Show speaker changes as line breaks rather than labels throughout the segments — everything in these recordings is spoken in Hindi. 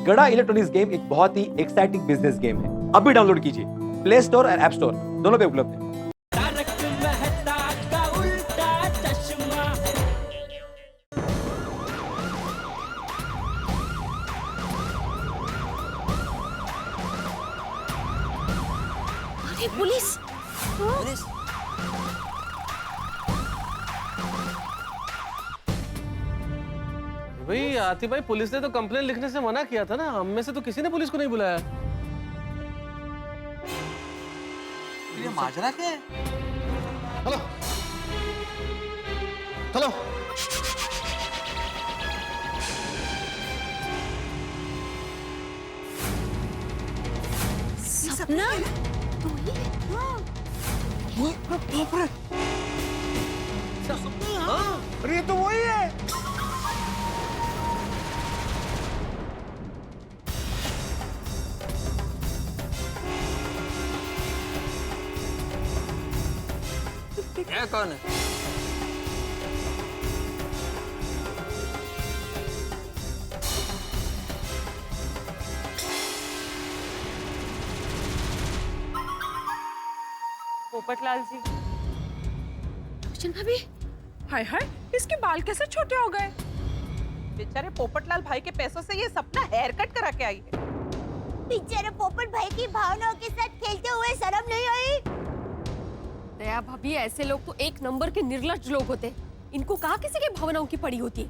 गड़ा इलेक्ट्रॉनिक्स गेम एक बहुत ही एक्साइटिंग बिजनेस गेम है। अभी डाउनलोड कीजिए, प्ले स्टोर और ऐप स्टोर दोनों पे उपलब्ध है।
अरे पुलिस!
पुलिस?
भाई आतिफ भाई, पुलिस ने तो कंप्लेन लिखने से मना किया था ना। हम में से तो किसी ने पुलिस को नहीं बुलाया।
ये माजरा क्या है?
हेलो हेलो
सपना?
अरे ये तो वही है।
क्या कौन है?
पोपटलाल जी।
रोशन भाभी,
हाय हाय, इसके बाल कैसे छोटे हो गए? बेचारे पोपटलाल भाई के पैसों से ये सपना हेयर कट करा के आई है।
बेचारे पोपट भाई की भावनाओं के साथ खेलते हुए शर्म नहीं आई?
दया भाभी, ऐसे लोग तो एक नंबर के निर्लज्ज लोग होते हैं। इनको कहाँ किसी की भावनाओं की पड़ी होती है।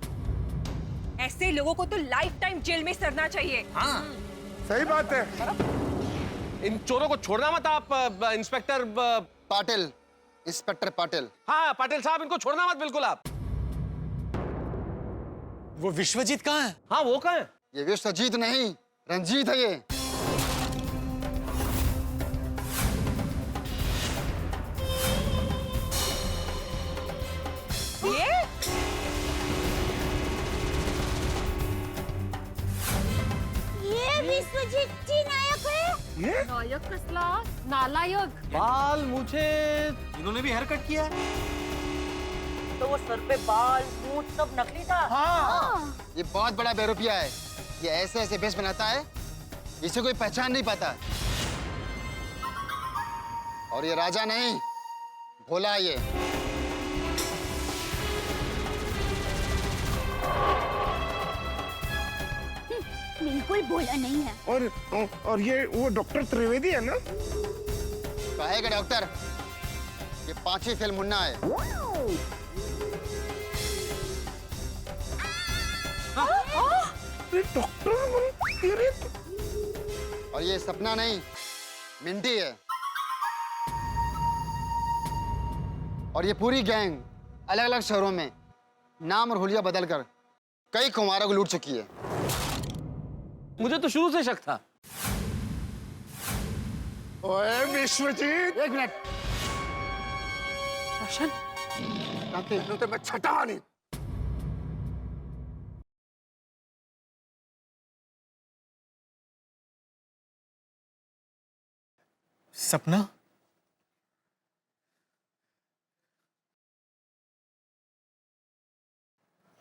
ऐसे लोगों को तो लाइफ टाइम जेल में सड़ना चाहिए।
हाँ,
सही बात है।
इन चोरों को छोड़ना मत आप, इंस्पेक्टर
पाटिल, इंस्पेक्टर पाटिल।
हाँ पाटिल साहब, इनको छोड़ना मत बिल्कुल आप।
वो विश्वजीत कहाँ है?
हाँ वो कहाँ है?
ये विश्वजीत नहीं, रंजीत है ये।
ये विश्वजीत जी नायक है?
नायक कसला, नालायक।
बाल मुझे
इन्होंने भी हेयर कट किया है?
तो वो सर पे बाल मूंछ सब नकली था।
हाँ, ये बहुत बड़ा बेरुपिया है। ये ऐसे ऐसे भेष बनाता है, इसे कोई पहचान नहीं पाता। और ये राजा नहीं, भोला ये।
बिल्कुल भोला नहीं है।
और ये वो डॉक्टर त्रिवेदी है ना?
कहेगा डॉक्टर, ये 5वीं फिल्म मुन्ना है।
डॉक्टर
और ये सपना नहीं, मिंटी है। और ये पूरी गैंग अलग अलग शहरों में नाम और हुलिया बदलकर कई कुमारों को लूट चुकी है।
मुझे तो शुरू से शक था।
ओए विश्वजीत,
1 मिनट।
रोशन,
तो मैं छटा नहीं।
सपना,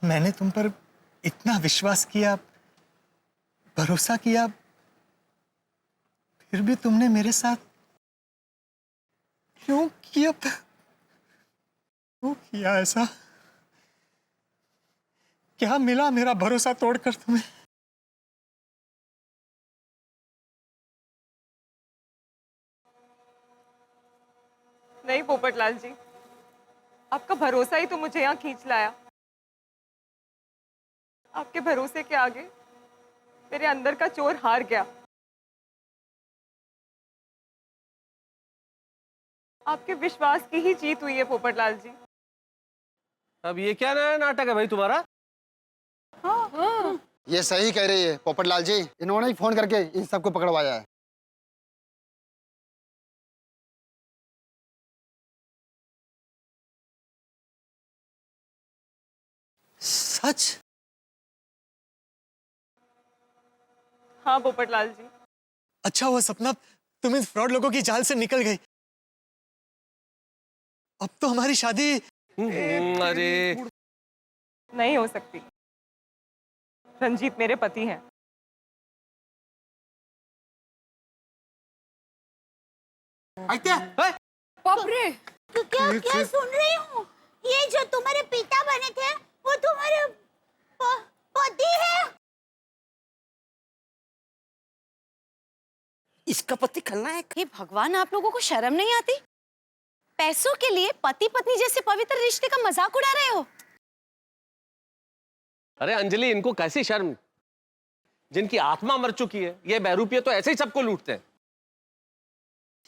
मैंने तुम पर इतना विश्वास किया, भरोसा किया, फिर भी तुमने मेरे साथ क्यों किया? क्यों किया ऐसा? क्या मिला मेरा भरोसा तोड़कर तुम्हें?
नहीं पोपटलाल जी, आपका भरोसा ही तो मुझे यहाँ खींच लाया। आपके भरोसे के आगे मेरे अंदर का चोर हार गया। आपके विश्वास की ही जीत हुई है पोपटलाल जी।
अब ये क्या नया नाटक है भाई तुम्हारा?
हाँ।
ये सही कह रही है पोपटलाल जी, इन्होंने ही फोन करके इन सबको पकड़वाया है। सच?
हाँ पोपटलाल जी।
अच्छा हुआ सपना, तुम इन फ्रॉड लोगों की जाल से निकल गई। अब तो हमारी शादी।
अरे
नहीं हो सकती। रंजीत मेरे पति हैं।
आइते
बाप रे
क्या क्या सुन रही हूँ? ये जो तुम्हारे पिता बने थे वो तुम्हारे पति है?
इसका पति खलनायक।
हे भगवान, आप लोगों को शर्म नहीं आती? पैसों के लिए पति पत्नी जैसे पवित्र रिश्ते का मजाक उड़ा रहे हो?
अरे अंजलि, इनको कैसी शर्म, जिनकी आत्मा मर चुकी है। ये बहरूपिये तो ऐसे ही सबको लूटते हैं।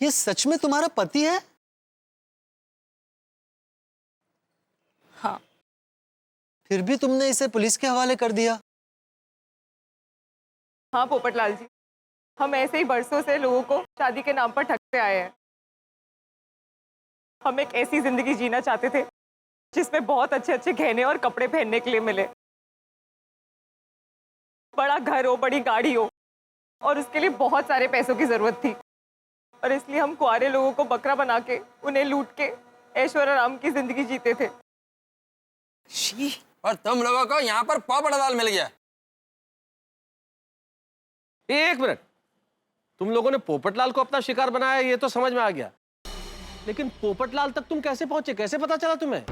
ये सच में तुम्हारा पति है?
हाँ।
फिर भी तुमने इसे पुलिस के हवाले कर दिया।
हाँ पोपटलाल जी, हम ऐसे ही बरसों से लोगों को शादी के नाम पर ठगते आए हैं। हम एक ऐसी जिंदगी जीना चाहते थे जिसमें बहुत अच्छे अच्छे गहने और कपड़े पहनने के लिए मिले, बड़ा घर हो, बड़ी गाड़ी हो, और उसके लिए बहुत सारे पैसों की जरूरत थी। और इसलिए हम कुआरे लोगों को बकरा बना के उन्हें लूट के ऐश्वर्य राम की जिंदगी जीते थे।
और तुम लोगों को यहाँ पर पोपट लाल मिल गया।
एक मिनट, तुम लोगों ने पोपटलाल को अपना शिकार बनाया, ये तो समझ में आ गया, लेकिन पोपटलाल तक तुम कैसे पहुंचे? कैसे पता चला तुम्हें?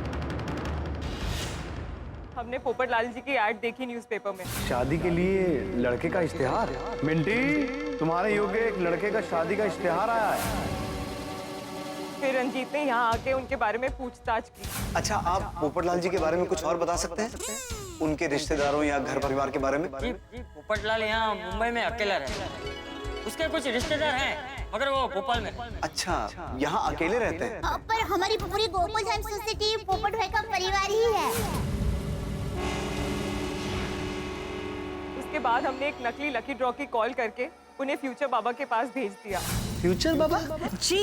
हमने पोपटलाल जी की ऐड देखी न्यूज़पेपर में।
शादी के लिए लड़के का इश्तिहार? मिंटी, तुम्हारे योग्य एक लड़के का शादी का इश्तिहार आया है।
फिर रंजीत ने यहाँ आके उनके बारे में पूछताछ की।
अच्छा, आप पोपटलाल जी के बारे में कुछ और बता सकते हैं? उनके रिश्तेदारों या घर परिवार के बारे में?
जी पोपटलाल यहाँ मुंबई में अकेला रहता है। उसके कुछ रिश्तेदार हैं, मगर वो भोपाल में।
अच्छा, यहाँ अकेले रहते हैं?
पर हमारी पूरी गोकुलधाम सोसाइटी पोपट भाई का परिवार ही है।
उसके बाद हमने एक नकली लकी ड्रॉ की कॉल करके उन्हें फ्यूचर बाबा के पास भेज दिया।
फ्यूचर बाबा?
जी,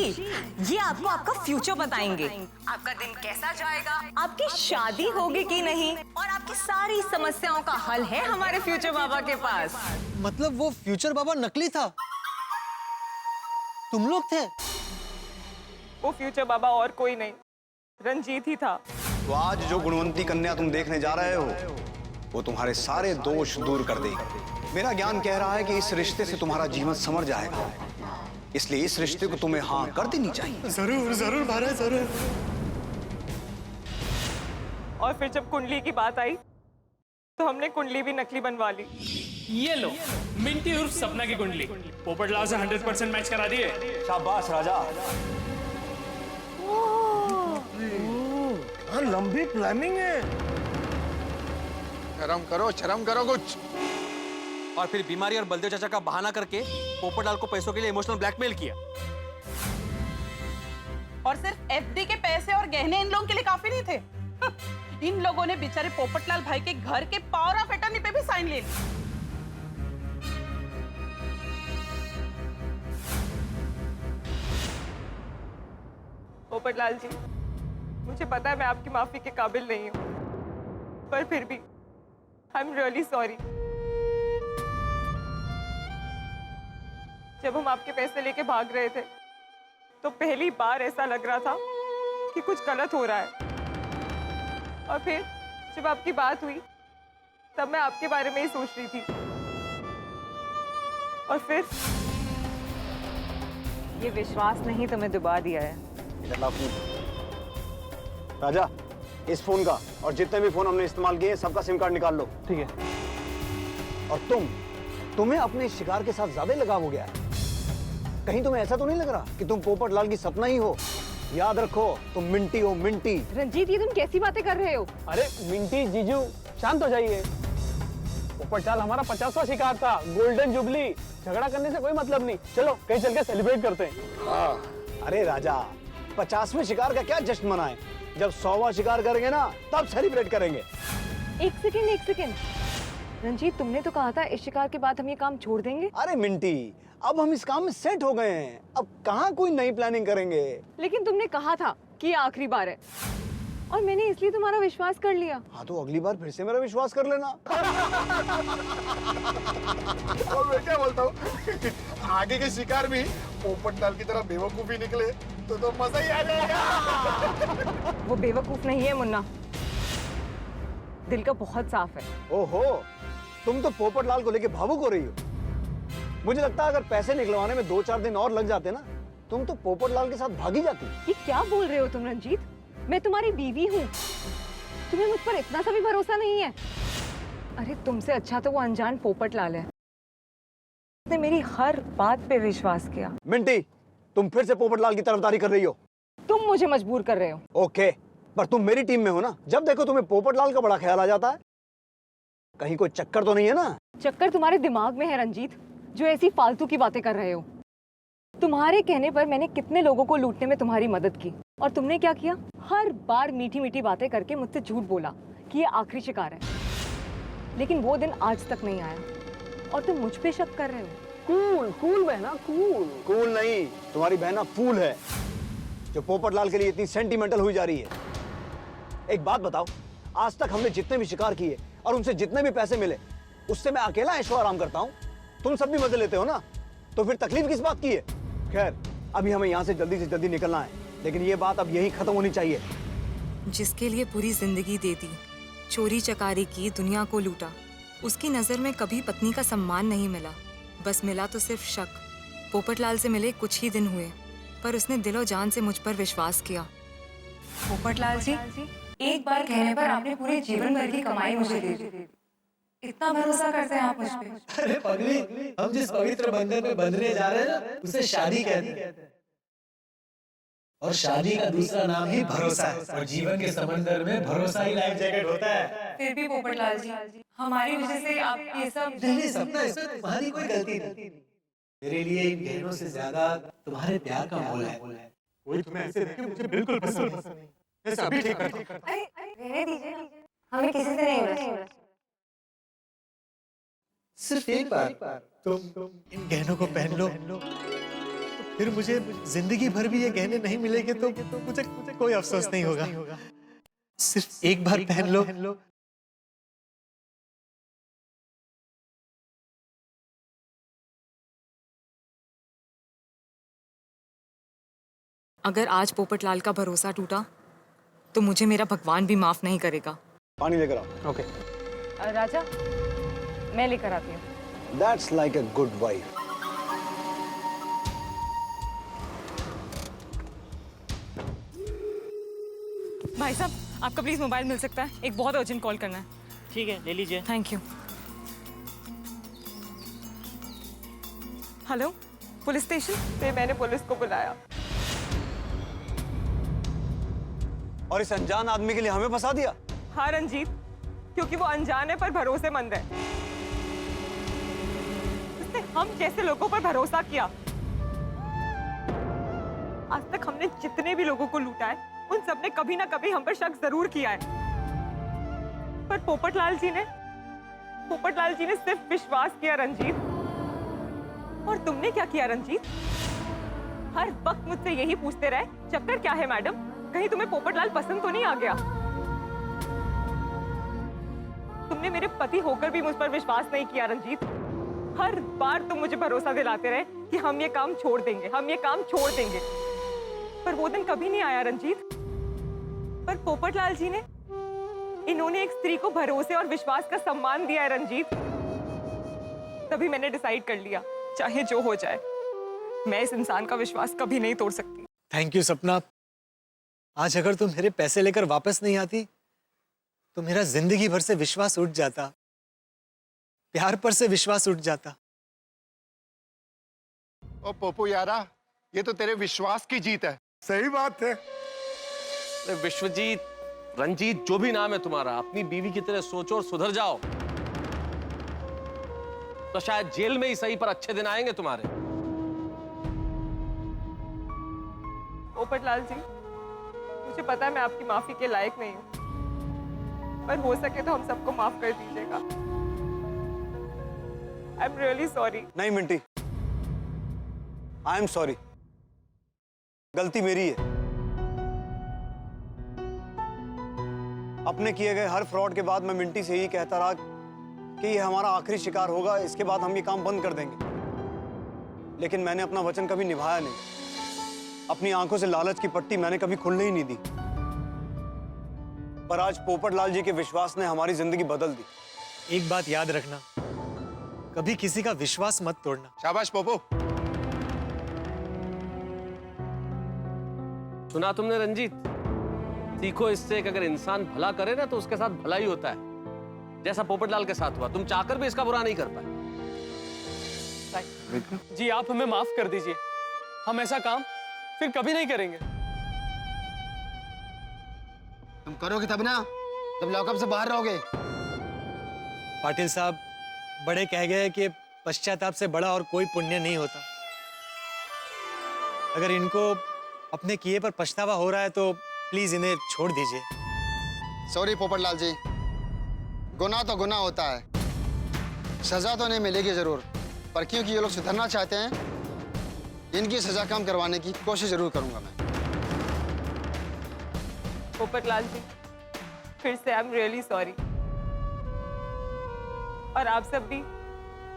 ये आपको आपका फ्यूचर बताएंगे। आपका दिन कैसा जाएगा, आपकी शादी होगी कि नहीं, और आपकी सारी समस्याओं का हल है हमारे फ्यूचर बाबा के पास।
मतलब वो फ्यूचर बाबा नकली था? तुम लोग थे?
वो फ्यूचर बाबा और कोई नहीं, रंजीत ही था।
तो आज जो गुणवंती कन्या तुम देखने जा रहे हो, वो तुम्हारे सारे दोष दूर कर देगी। मेरा ज्ञान कह रहा है कि इस रिश्ते से तुम्हारा जीवन संवर जाएगा, इसलिए इस रिश्ते को तुम्हें हाँ कर देनी चाहिए।
जरूर जरूर महाराज, जरूर।
और फिर जब कुंडली की बात आई तो हमने कुंडली भी नकली बनवा ली।
ये लो, मिंटी उर्फ सपना की कुंडली पोपटलाल से 100% मैच करा दिए।
शाबाश राजा।
लंबी प्लानिंग है।
शर्म करो कुछ।
और फिर बीमारी और बलदेव चाचा का बहाना करके पोपटलाल को पैसों के लिए इमोशनल ब्लैकमेल किया।
और सिर्फ एफडी के पैसे और गहने इन लोगों के लिए काफी नहीं थे। इन लोगों ने बेचारे पोपटलाल भाई के घर के पावर ऑफ अटर्नी पे भी साइन ले लिए। पोपटलाल जी, मुझे पता है मैं आपकी माफी के काबिल नहीं हूँ, पर फिर भी आई एम रियली सॉरी। जब हम आपके पैसे लेके भाग रहे थे तो पहली बार ऐसा लग रहा था कि कुछ गलत हो रहा है, और फिर जब आपकी बात हुई तब मैं आपके बारे में ही सोच रही थी, और फिर ये विश्वास नहीं तुम्हें डुबा दिया है।
राजा, इस फोन का और जितने भी फोन हमने इस्तेमाल किए सबका सिम कार्ड निकाल लो।
ठीक है।
और तुम्हें अपने शिकार के साथ ज्यादा लगाव हो गया है। कहीं तुम्हें ऐसा तो नहीं लग रहा कि तुम पोपटलाल की सपना ही हो? याद रखो, तुम मिंटी हो, मिंटी।
रंजीत, ये तुम कैसी बातें कर रहे हो?
अरे मिंटी जीजू, शांत हो जाइए। पोपटलाल हमारा 50वां शिकार था, गोल्डन जुबली। झगड़ा करने से कोई मतलब नहीं, चलो कहीं चल के सेलिब्रेट करते हैं।
अरे राजा, 50वें शिकार का क्या जश्न मनाएं? जब 100वां शिकार करेंगे ना, तब सेलिब्रेट करेंगे।
एक सेकेंड। रंजीत, तुमने तो कहा था इस शिकार के बाद हम ये काम छोड़ देंगे।
अरे मिंटी, अब हम इस काम में सेट हो गए हैं, अब कहाँ कोई नई प्लानिंग करेंगे।
लेकिन तुमने कहा था कि ये आखिरी बार है, और मैंने इसलिए तुम्हारा विश्वास कर लिया।
हाँ, तो अगली बार फिर से मेरा विश्वास कर लेना।
और मैं क्या बोलता हूँ, आगे के शिकार भी पोपटलाल की तरह बेवकूफी निकले तो मजा ही आ जाएगा।
वो बेवकूफ नहीं है मुन्ना, दिल का बहुत साफ है।
ओहो, तुम तो पोपटलाल को लेके भावुक हो रही हो। मुझे लगता है अगर पैसे निकलवाने में 2-4 दिन और लग जाते ना,
तुम तो पोपटलाल के साथ भागी जाती।
ये क्या बोल रहे हो तुम रंजीत? मैं तुम्हारी बीवी हूँ। तुम्हें मुझ पर इतना सा भी भरोसा नहीं है? अरे तुमसे अच्छा तो वो अनजान पोपटलाल है। उसने मेरी हर बात पे विश्वास किया।
मिंटी, तुम फिर से पोपटलाल की तरफदारी कर रही हो।
तुम मुझे मजबूर कर रहे हो।
ओके, पर तुम मेरी टीम में हो ना। जब देखो तुम्हें पोपटलाल का बड़ा ख्याल आ जाता है। कहीं कोई चक्कर तो नहीं है ना?
चक्कर तुम्हारे दिमाग में है रंजीत, जो ऐसी फालतू की बातें कर रहे हो। तुम्हारे कहने पर मैंने कितने लोगों को लूटने में तुम्हारी मदद की, और तुमने क्या किया? हर बार मीठी मीठी बातें करके मुझसे झूठ बोला कि ये आखिरी शिकार है। लेकिन वो दिन आज तक नहीं आया और तुम मुझ पे शक कर रहे हो।
कूल कूल बहना, कूल।
कूल नहीं, तुम्हारी बहना फूल है जो पोपटलाल के लिए इतनी सेंटिमेंटल हुई जा रही है। एक बात बताओ, आज तक हमने जितने भी शिकार किए और उनसे जितने भी पैसे मिले, उससे मैं अकेला ऐशो आराम करता हूँ। तुम सब भी मजे लेते हो ना, तो फिर तकलीफ किस बात की है? खैर, अभी हमें यहाँ से जल्दी निकलना है, लेकिन ये बात अब यही खत्म होनी चाहिए।
जिसके लिए पूरी जिंदगी दे दी, चोरी चकारी की, दुनिया को लूटा, उसकी नजर में कभी पत्नी का सम्मान नहीं मिला। बस मिला तो सिर्फ शक। पोपटलाल से मिले कुछ ही दिन हुए, पर उसने दिलो जान से मुझ पर विश्वास किया।
पोपटलाल जी, एक बार कहने पर आपने पूरे जीवन भर की कमाई मुझे दे दी। इतना भरोसा करते हैं आप मुझ पे?
अरे पगली, हम जिस पवित्र बंधन में बंधने जा रहे हैं ना, उसे शादी कहते हैं। और शादी का दूसरा नाम ही भरोसा है, और जीवन के समंदर में भरोसा ही लाइफ जैकेट होता है।
फिर भी पोपटलाल जी, हमारी वजह से आप ये सब।
नहीं सपना, इसमें तुम्हारी कोई गलती नहीं। मेरे लिए इन गहनों से ज्यादा तुम्हारे प्यार का मोल है।
कोई तुम्हें ऐसे देखे मुझे बिल्कुल पसंद नहीं। मैं सभी ठीक करता हूँ।
अरे रहने दीजिए, हमें किसी से नहीं हो रहा।
सिर्फ एक बार तुम इन गहनों को पहन लो, फिर मुझे जिंदगी भर भी ये गहने नहीं मिलेंगे तो मुझे कोई अफसोस नहीं होगा। सिर्फ एक बार पहन लो।
अगर आज पोपटलाल का भरोसा टूटा तो मुझे मेरा भगवान भी माफ नहीं करेगा।
पानी लेकर आओ।
ओके।
राजा, मैं लेकर आती हूँ।
That's like a good wife.
भाई साहब, आपका प्लीज मोबाइल मिल सकता है? एक बहुत अर्जेंट कॉल करना है।
ठीक है, ले लीजिए।
Thank you. Hello, police station?
फिर मैंने पुलिस को बुलाया।
और इस अनजान आदमी के लिए हमें फंसा दिया?
हाँ रंजीत, क्योंकि वो अनजान है पर भरोसेमंद है। उसने हम जैसे लोगों पर भरोसा किया। आज तक हमने जितने भी लोगों को लूटा है, उन सब ने कभी ना कभी हम पर शक जरूर किया है। पर पोपटलाल जी ने सिर्फ विश्वास किया रंजीत। और तुमने क्या किया रंजीत? हर वक्त मुझसे यही पूछते रहे, चक्कर क्या है मैडम? कहीं तुम्हें पोपटलाल पसंद तो नहीं आ गया? तुमने मेरे पति होकर भी मुझ पर विश्वास नहीं किया रंजीत। हर बार तुम मुझे भरोसा दिलाते रहे कि हम ये काम छोड़ देंगे, पर वो दिन कभी नहीं आया रंजीत। पर पोपटलाल जी ने, इन्होंने एक स्त्री को भरोसे और विश्वास का सम्मान दिया है रंजीत। तभी मैंने डिसाइड कर लिया, चाहे जो हो जाए, मैं इस इंसान का विश्वास कभी नहीं तोड़ सकती।
थैंक यू सपना। आज अगर तुम मेरे पैसे लेकर वापस नहीं आती तो मेरा जिंदगी भर से विश्वास उठ जाता, प्यार पर से विश्वास उठ जाता।
ओ पोपू यारा, ये तो तेरे विश्वास की जीत है।
सही बात है।
विश्वजीत, रंजीत, जो भी नाम है तुम्हारा, अपनी बीवी की तरह सोचो और सुधर जाओ, तो शायद जेल में ही सही पर अच्छे दिन आएंगे तुम्हारे।
पोपटलाल जी, मुझे पता है मैं आपकी माफी के लायक नहीं हूँ, पर हो सके तो हम सबको माफ कर दीजिएगा। I am really sorry.
नहीं मिंटी, आई एम सॉरी। गलती मेरी है। अपने किए गए हर फ्रॉड के बाद मैं मिंटी से ही कहता रहा कि ये हमारा आखिरी शिकार होगा, इसके बाद हम ये काम बंद कर देंगे। लेकिन मैंने अपना वचन कभी निभाया नहीं। अपनी आंखों से लालच की पट्टी मैंने कभी खुलने ही नहीं दी। पर आज पोपटलाल जी के विश्वास ने हमारी जिंदगी बदल दी।
एक बात याद रखना, कभी किसी का विश्वास मत तोड़ना।
शाबाश पोपो।
सुना तुमने रंजीत? सीखो इससे कि अगर इंसान भला करे ना तो उसके साथ भला ही होता है। जैसा पोपटलाल के साथ हुआ, तुम चाहकर भी इसका बुरा नहीं कर पाए।
जी आप हमें माफ कर दीजिए, हम ऐसा काम फिर कभी नहीं करेंगे।
तुम करोगे तब ना, जब लॉकअप से बाहर रहोगे।
पाटिल साहब, बड़े कह गए कि पश्चाताप से बड़ा और कोई पुण्य नहीं होता। अगर इनको अपने किए पर पछतावा हो रहा है तो प्लीज इन्हें छोड़ दीजिए।
सॉरी पोपटलाल जी, गुनाह तो गुनाह होता है, सजा तो नहीं मिलेगी जरूर, पर क्योंकि ये लोग सुधरना चाहते हैं, इनकी सजा कम करवाने की कोशिश जरूर करूंगा मैं।
पोपटलाल जी, फिर से आई एम रियली सॉरी। और आप सब भी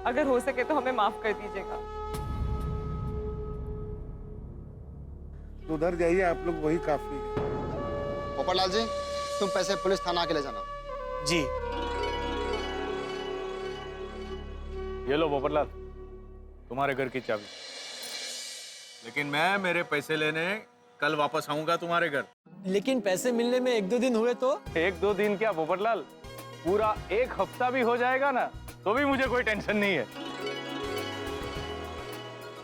अगर हो सके तो हमें माफ कर दीजिएगा।
उधर जाइए आप लोग, वही काफी है।
पोपटलाल जी, तुम पैसे पुलिस थाना के ले जाना।
जी।
ये लो पोपटलाल, तुम्हारे घर की चाबी। लेकिन मैं मेरे पैसे लेने कल वापस आऊंगा तुम्हारे घर।
लेकिन पैसे मिलने में 1-2 दिन हुए तो?
1-2 दिन क्या पोपटलाल, पूरा 1 हफ्ता भी हो जाएगा ना तो भी मुझे कोई टेंशन नहीं है।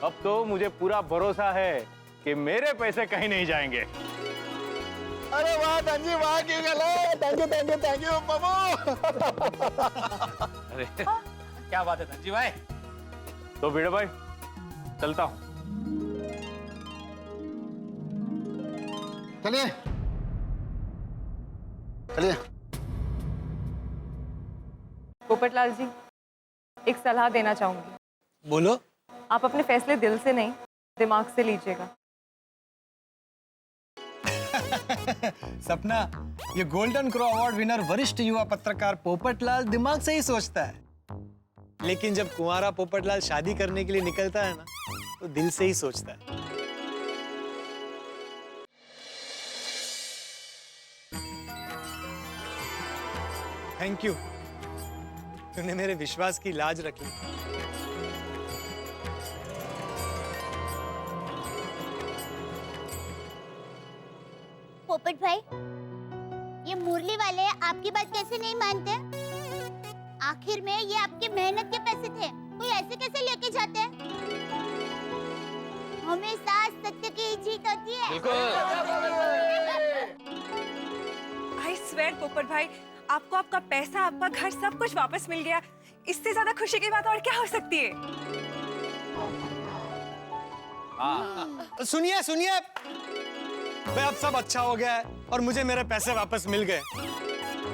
अब तो मुझे पूरा भरोसा है कि मेरे पैसे कहीं नहीं जाएंगे।
अरे वाह धनजी, वाह की गले। थैंक यू बाबू।
अरे क्या बात है धनजी भाई।
तो भिड़े भाई, चलता हूं।
चलिए चलिए।
पोपटलाल जी, एक सलाह देना चाहूंगी।
बोलो।
आप अपने फैसले दिल से नहीं, दिमाग से लीजिएगा।
सपना, ये गोल्डन क्रो अवार्ड विनर वरिष्ठ युवा पत्रकार पोपटलाल दिमाग से ही सोचता है, लेकिन जब कुंवारा पोपटलाल शादी करने के लिए निकलता है ना, तो दिल से ही सोचता है। थैंक यू, तूने मेरे विश्वास की लाज रखी।
पोपट भाई, ये मुरली वाले आपकी बात कैसे नहीं मानते? आखिर में ये आपकी मेहनत के पैसे थे, कोई ऐसे कैसे लेके जाते हैं? हमेशा सत्य की जीत होती है।
आई स्वेयर पोपट भाई, आपको आपका पैसा, आपका घर, सब कुछ वापस मिल गया। इससे ज्यादा खुशी की बात और क्या हो सकती है?
सुनिए सुनिए, भाई अब सब अच्छा हो गया है और मुझे मेरे पैसे वापस मिल गए।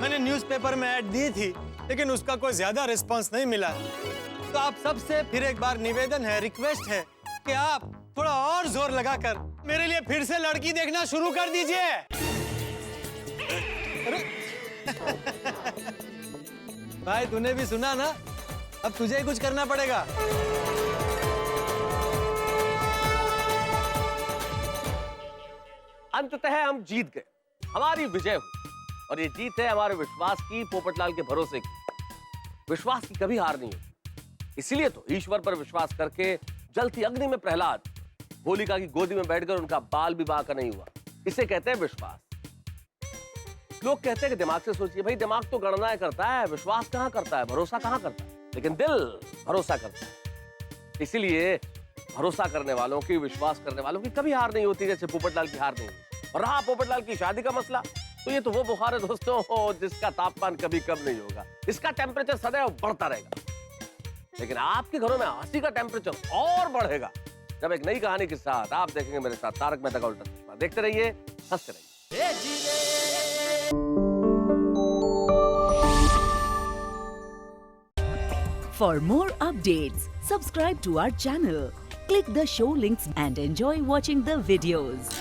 मैंने न्यूज़पेपर में ऐड दी थी, लेकिन उसका कोई ज्यादा रिस्पांस नहीं मिला। तो आप सबसे फिर एक बार निवेदन है, रिक्वेस्ट है कि आप थोड़ा और जोर लगाकर मेरे लिए फिर से लड़की देखना शुरू कर दीजिए। भाई तूने भी सुना ना, अब तुझे ही कुछ करना पड़ेगा।
अंततः हम जीत गए, हमारी विजय हुई, और ये जीत है हमारे विश्वास की, पोपटलाल के भरोसे की। विश्वास की कभी हार नहीं होती, इसीलिए तो ईश्वर पर विश्वास करके जलती अग्नि में प्रहलाद होलिका की गोदी में बैठकर उनका बाल भी बांका नहीं हुआ। इसे कहते हैं विश्वास। लोग कहते हैं कि दिमाग से सोचिए, भाई दिमाग तो गणनाएं करता है, विश्वास कहां करता है, भरोसा कहां करता है, लेकिन दिल भरोसा करता है। इसीलिए भरोसा करने वालों की, विश्वास करने वालों की कभी हार नहीं होती, जैसे पोपटलाल की हार नहीं हुई। और रहा पोपटलाल की शादी का मसला, तो ये तो वो बुखार है दोस्तों जिसका तापमान कभी कम नहीं होगा, इसका टेम्परेचर सदैव बढ़ता रहेगा। लेकिन आपके घरों में हंसी का टेम्परेचर और बढ़ेगा जब एक नई कहानी के साथ आप देखेंगे मेरे साथ तारक मेहता का उल्टा चश्मा। देखते रहिए, हंसते रहिए।
For more updates, subscribe to our channel, click the show links and enjoy watching the videos.